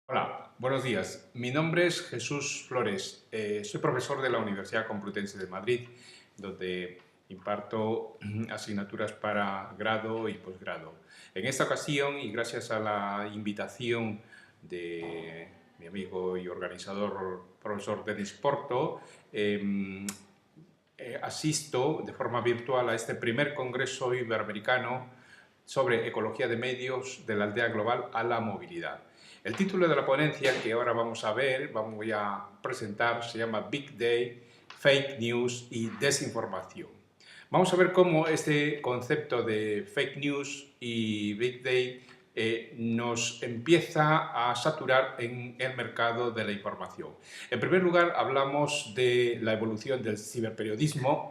Hola, buenos días. Mi nombre es Jesús Flores. Soy profesor de la Universidad Complutense de Madrid, donde imparto asignaturas para grado y posgrado. En esta ocasión, y gracias a la invitación de mi amigo y organizador profesor Denis Porto, asisto de forma virtual a este primer Congreso Iberoamericano sobre ecología de medios de la aldea global a la movilidad. El título de la ponencia que ahora vamos a ver, voy a presentar, se llama Big Day, Fake News y Desinformación. Vamos a ver cómo este concepto de fake news y Big Day nos empieza a saturar en el mercado de la información. En primer lugar, hablamos de la evolución del ciberperiodismo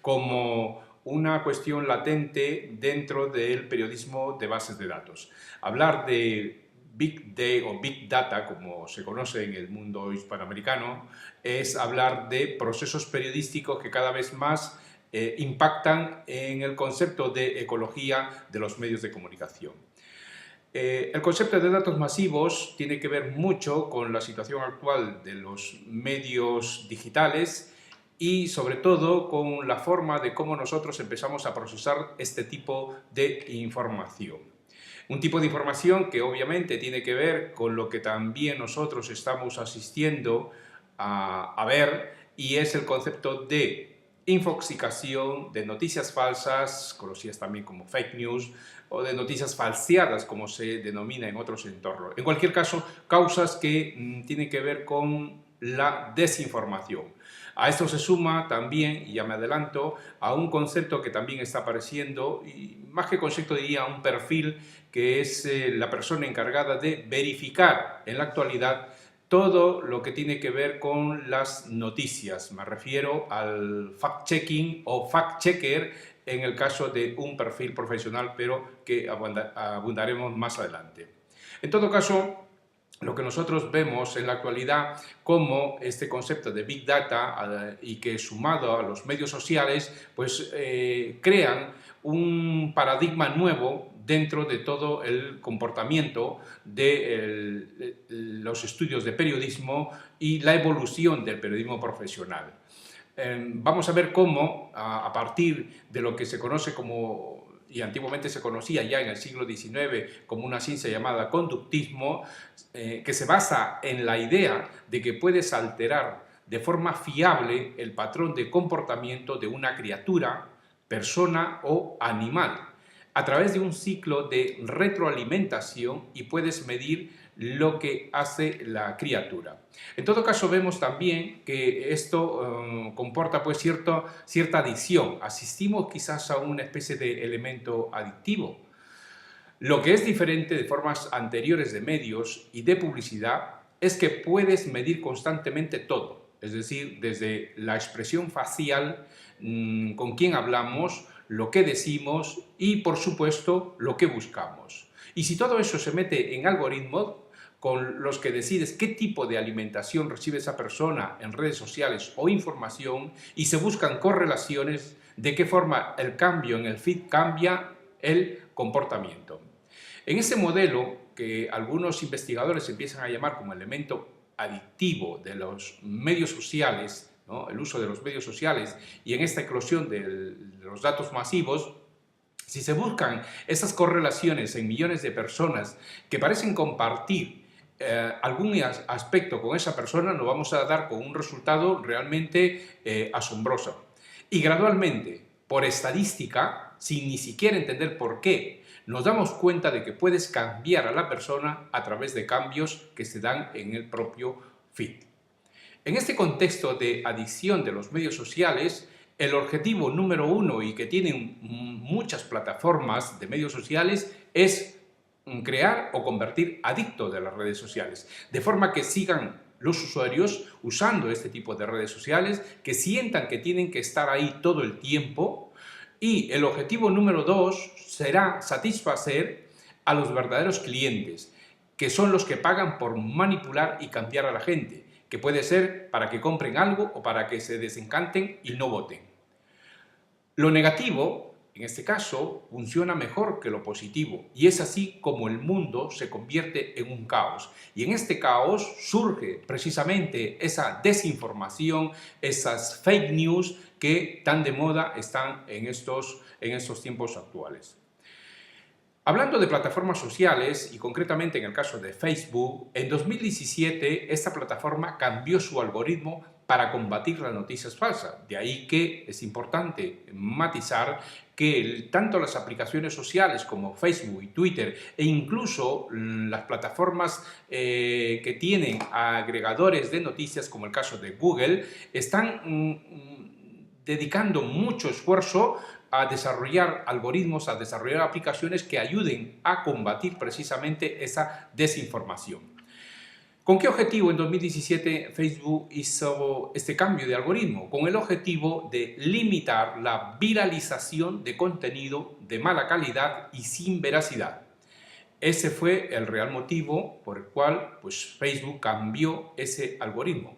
como una cuestión latente dentro del periodismo de bases de datos. Hablar de Big Data o Big Data, como se conoce en el mundo hispanoamericano, es hablar de procesos periodísticos que cada vez más impactan en el concepto de ecología de los medios de comunicación. El concepto de datos masivos tiene que ver mucho con la situación actual de los medios digitales y sobre todo con la forma de cómo nosotros empezamos a procesar este tipo de información. Un tipo de información que obviamente tiene que ver con lo que también nosotros estamos asistiendo a ver, y es el concepto de infoxicación, de noticias falsas, conocidas también como fake news, o de noticias falseadas, como se denomina en otros entornos. En cualquier caso, causas que tienen que ver con la desinformación. A esto se suma también, y ya me adelanto, a un concepto que también está apareciendo, y más que concepto diría un perfil, que es la persona encargada de verificar en la actualidad todo lo que tiene que ver con las noticias. Me refiero al fact-checking o fact-checker en el caso de un perfil profesional, pero que abundaremos más adelante. En todo caso, lo que nosotros vemos en la actualidad como este concepto de Big Data y que sumado a los medios sociales, pues crean un paradigma nuevo dentro de todo el comportamiento de los estudios de periodismo y la evolución del periodismo profesional. Vamos a ver cómo, a partir de lo que se conoce como, y antiguamente se conocía ya en el siglo XIX como una ciencia llamada conductismo, que se basa en la idea de que puedes alterar de forma fiable el patrón de comportamiento de una criatura, persona o animal, a través de un ciclo de retroalimentación, y puedes medir lo que hace la criatura. En todo caso, vemos también que esto comporta pues cierta adicción. Asistimos quizás a una especie de elemento adictivo. Lo que es diferente de formas anteriores de medios y de publicidad es que puedes medir constantemente todo, es decir, desde la expresión facial, con quién hablamos, lo que decimos y, por supuesto, lo que buscamos. Y si todo eso se mete en algoritmos con los que decides qué tipo de alimentación recibe esa persona en redes sociales o información, y se buscan correlaciones de qué forma el cambio en el feed cambia el comportamiento. En ese modelo, que algunos investigadores empiezan a llamar como elemento adictivo de los medios sociales, ¿no?, el uso de los medios sociales, y en esta eclosión de los datos masivos, si se buscan esas correlaciones en millones de personas que parecen compartir algún aspecto con esa persona, nos vamos a dar con un resultado realmente asombroso. Y gradualmente, por estadística, sin ni siquiera entender por qué, nos damos cuenta de que puedes cambiar a la persona a través de cambios que se dan en el propio feed. En este contexto de adicción de los medios sociales, el objetivo número uno, y que tienen muchas plataformas de medios sociales, es crear o convertir adictos de las redes sociales, de forma que sigan los usuarios usando este tipo de redes sociales, que sientan que tienen que estar ahí todo el tiempo. Y el objetivo número dos será satisfacer a los verdaderos clientes, que son los que pagan por manipular y cambiar a la gente, que puede ser para que compren algo o para que se desencanten y no voten. Lo negativo en este caso, funciona mejor que lo positivo y es así como el mundo se convierte en un caos. Y en este caos surge precisamente esa desinformación, esas fake news que tan de moda están en estos tiempos actuales. Hablando de plataformas sociales y concretamente en el caso de Facebook, en 2017 esta plataforma cambió su algoritmo para combatir las noticias falsas. De ahí que es importante matizar que tanto las aplicaciones sociales como Facebook y Twitter e incluso las plataformas que tienen agregadores de noticias como el caso de Google están dedicando mucho esfuerzo a desarrollar algoritmos, a desarrollar aplicaciones que ayuden a combatir precisamente esa desinformación. ¿Con qué objetivo en 2017 Facebook hizo este cambio de algoritmo? Con el objetivo de limitar la viralización de contenido de mala calidad y sin veracidad. Ese fue el real motivo por el cual Facebook cambió ese algoritmo.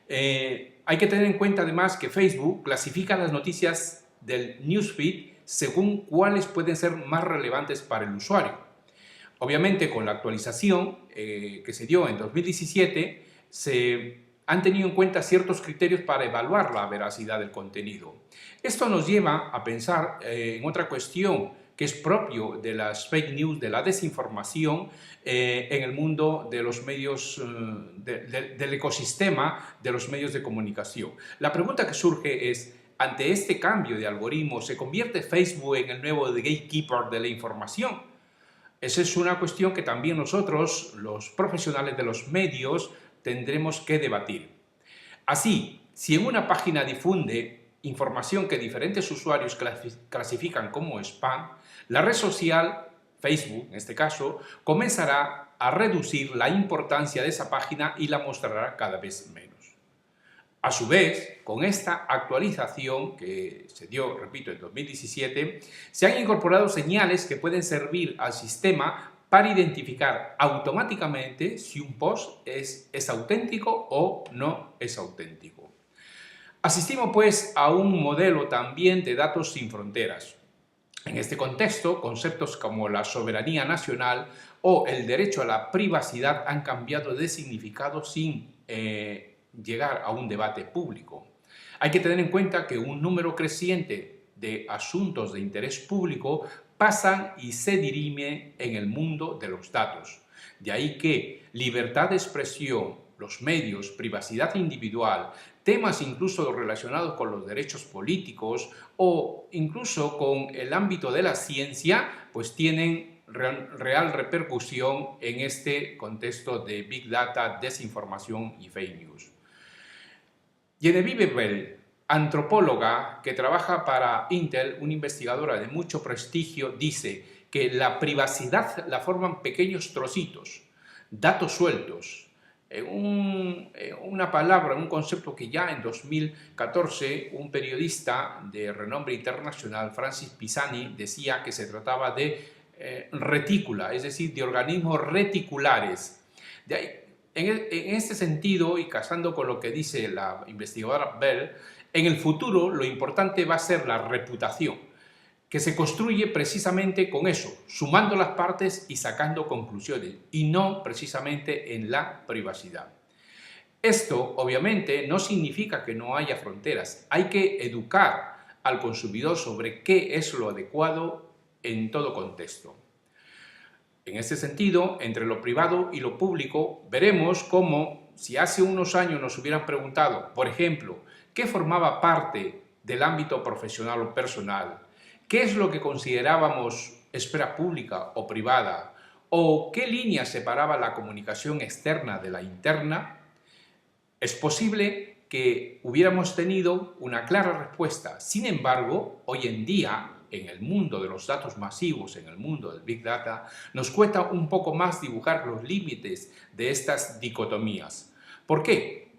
Hay que tener en cuenta además que Facebook clasifica las noticias del newsfeed según cuáles pueden ser más relevantes para el usuario. Obviamente, con la actualización que se dio en 2017, se han tenido en cuenta ciertos criterios para evaluar la veracidad del contenido. Esto nos lleva a pensar en otra cuestión que es propio de las fake news, de la desinformación en el mundo de los medios, del ecosistema de los medios de comunicación. La pregunta que surge es, ante este cambio de algoritmo, ¿se convierte Facebook en el nuevo gatekeeper de la información? Esa es una cuestión que también nosotros, los profesionales de los medios, tendremos que debatir. Así, si en una página difunde información que diferentes usuarios clasifican como spam, la red social, Facebook en este caso, comenzará a reducir la importancia de esa página y la mostrará cada vez menos. A su vez, con esta actualización que se dio, repito, en 2017, se han incorporado señales que pueden servir al sistema para identificar automáticamente si un post es auténtico o no es auténtico. Asistimos pues a un modelo también de datos sin fronteras. En este contexto, conceptos como la soberanía nacional o el derecho a la privacidad han cambiado de significado sin llegar a un debate público. Hay que tener en cuenta que un número creciente de asuntos de interés público pasan y se dirimen en el mundo de los datos. De ahí que libertad de expresión, los medios, privacidad individual, temas incluso relacionados con los derechos políticos o incluso con el ámbito de la ciencia, pues tienen real repercusión en este contexto de Big Data, desinformación y fake news. Genevieve Bell, antropóloga que trabaja para Intel, una investigadora de mucho prestigio, dice que la privacidad la forman pequeños trocitos, datos sueltos, una palabra, un concepto que ya en 2014 un periodista de renombre internacional, Francis Pisani, decía que se trataba de retícula, es decir, de organismos reticulares. De ahí, en este sentido, y casando con lo que dice la investigadora Bell, en el futuro lo importante va a ser la reputación, que se construye precisamente con eso, sumando las partes y sacando conclusiones, y no precisamente en la privacidad. Esto, obviamente, no significa que no haya fronteras. Hay que educar al consumidor sobre qué es lo adecuado en todo contexto. En este sentido, entre lo privado y lo público, veremos cómo, si hace unos años nos hubieran preguntado, por ejemplo, qué formaba parte del ámbito profesional o personal, qué es lo que considerábamos esfera pública o privada, o qué línea separaba la comunicación externa de la interna, es posible que hubiéramos tenido una clara respuesta. Sin embargo, hoy en día, en el mundo de los datos masivos, en el mundo del Big Data, nos cuesta un poco más dibujar los límites de estas dicotomías. ¿Por qué?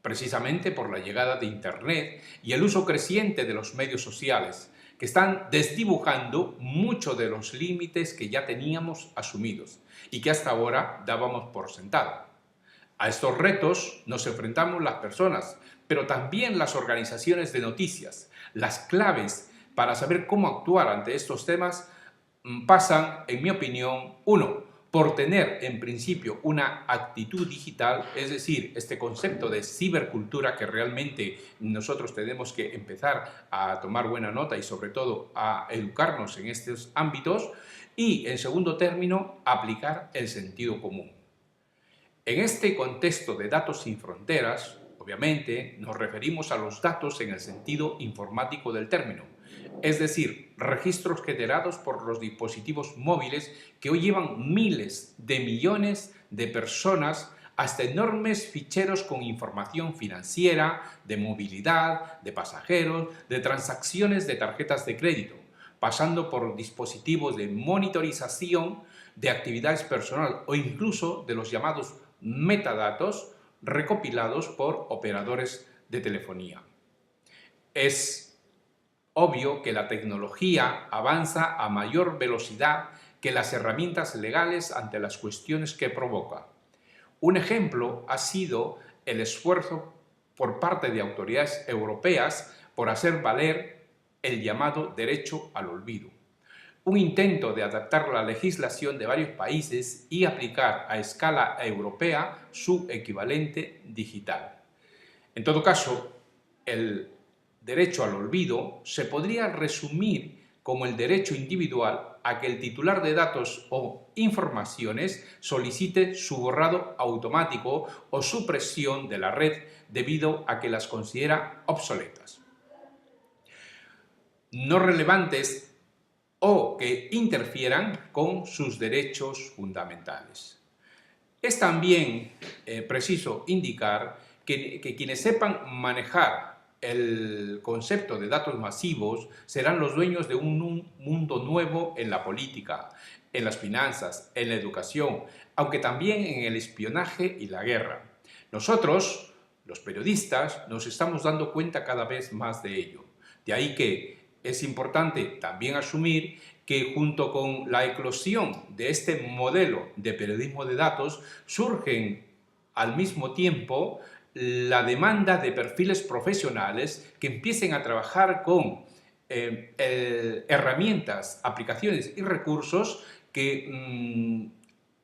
Precisamente por la llegada de Internet y el uso creciente de los medios sociales, que están desdibujando muchos de los límites que ya teníamos asumidos y que hasta ahora dábamos por sentado. A estos retos nos enfrentamos las personas, pero también las organizaciones de noticias. Las claves para saber cómo actuar ante estos temas pasan, en mi opinión, uno, por tener en principio una actitud digital, es decir, este concepto de cibercultura que realmente nosotros tenemos que empezar a tomar buena nota y sobre todo a educarnos en estos ámbitos, y en segundo término, aplicar el sentido común. En este contexto de datos sin fronteras, obviamente nos referimos a los datos en el sentido informático del término, es decir, registros generados por los dispositivos móviles que hoy llevan miles de millones de personas hasta enormes ficheros con información financiera, de movilidad, de pasajeros, de transacciones de tarjetas de crédito, pasando por dispositivos de monitorización de actividades personales o incluso de los llamados metadatos recopilados por operadores de telefonía. Es obvio que la tecnología avanza a mayor velocidad que las herramientas legales ante las cuestiones que provoca. Un ejemplo ha sido el esfuerzo por parte de autoridades europeas por hacer valer el llamado derecho al olvido. Un intento de adaptar la legislación de varios países y aplicar a escala europea su equivalente digital. En todo caso, el derecho al olvido se podría resumir como el derecho individual a que el titular de datos o informaciones solicite su borrado automático o supresión de la red debido a que las considera obsoletas, no relevantes o que interfieran con sus derechos fundamentales. Es también preciso indicar que quienes sepan manejar el concepto de datos masivos serán los dueños de un mundo nuevo en la política, en las finanzas, en la educación, aunque también en el espionaje y la guerra. Nosotros, los periodistas, nos estamos dando cuenta cada vez más de ello. De ahí que es importante también asumir que junto con la eclosión de este modelo de periodismo de datos surgen al mismo tiempo la demanda de perfiles profesionales que empiecen a trabajar con herramientas, aplicaciones y recursos que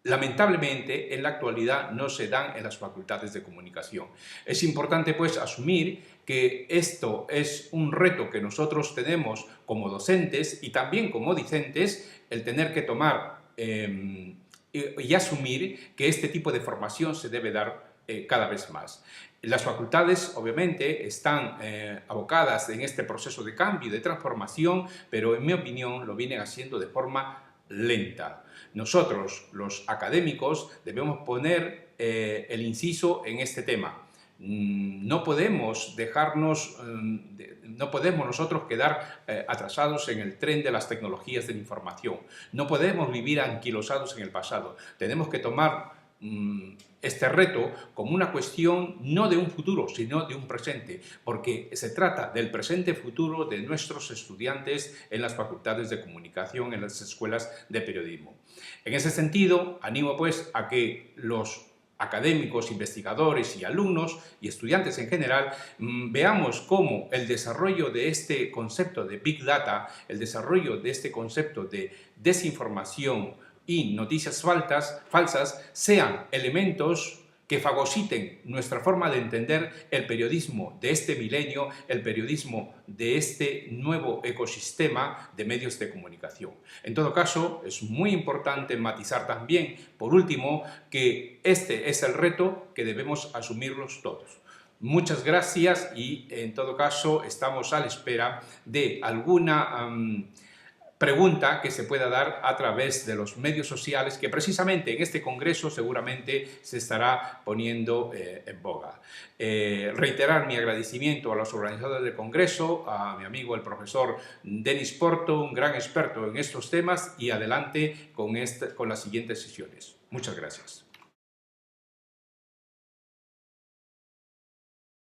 lamentablemente en la actualidad no se dan en las facultades de comunicación. Es importante pues asumir que esto es un reto que nosotros tenemos como docentes y también como discentes, el tener que tomar y asumir que este tipo de formación se debe dar cada vez más. Las facultades obviamente están abocadas en este proceso de cambio y de transformación, pero en mi opinión lo vienen haciendo de forma lenta. Nosotros, los académicos, debemos poner el inciso en este tema. No podemos nosotros quedar atrasados en el tren de las tecnologías de la información. No podemos vivir anquilosados en el pasado. Tenemos que tomar este reto como una cuestión no de un futuro, sino de un presente, porque se trata del presente futuro de nuestros estudiantes en las facultades de comunicación, en las escuelas de periodismo. En ese sentido, animo pues a que los académicos, investigadores y alumnos y estudiantes en general veamos cómo el desarrollo de este concepto de Big Data, el desarrollo de este concepto de desinformación y noticias falsas sean elementos que fagociten nuestra forma de entender el periodismo de este milenio, el periodismo de este nuevo ecosistema de medios de comunicación. En todo caso, es muy importante matizar también, por último, que este es el reto que debemos asumirlos todos. Muchas gracias y, en todo caso, estamos a la espera de alguna pregunta que se pueda dar a través de los medios sociales que precisamente en este congreso seguramente se estará poniendo en boga. Reiterar mi agradecimiento a los organizadores del congreso, a mi amigo el profesor Denis Porto, un gran experto en estos temas, y adelante con las siguientes sesiones. Muchas gracias.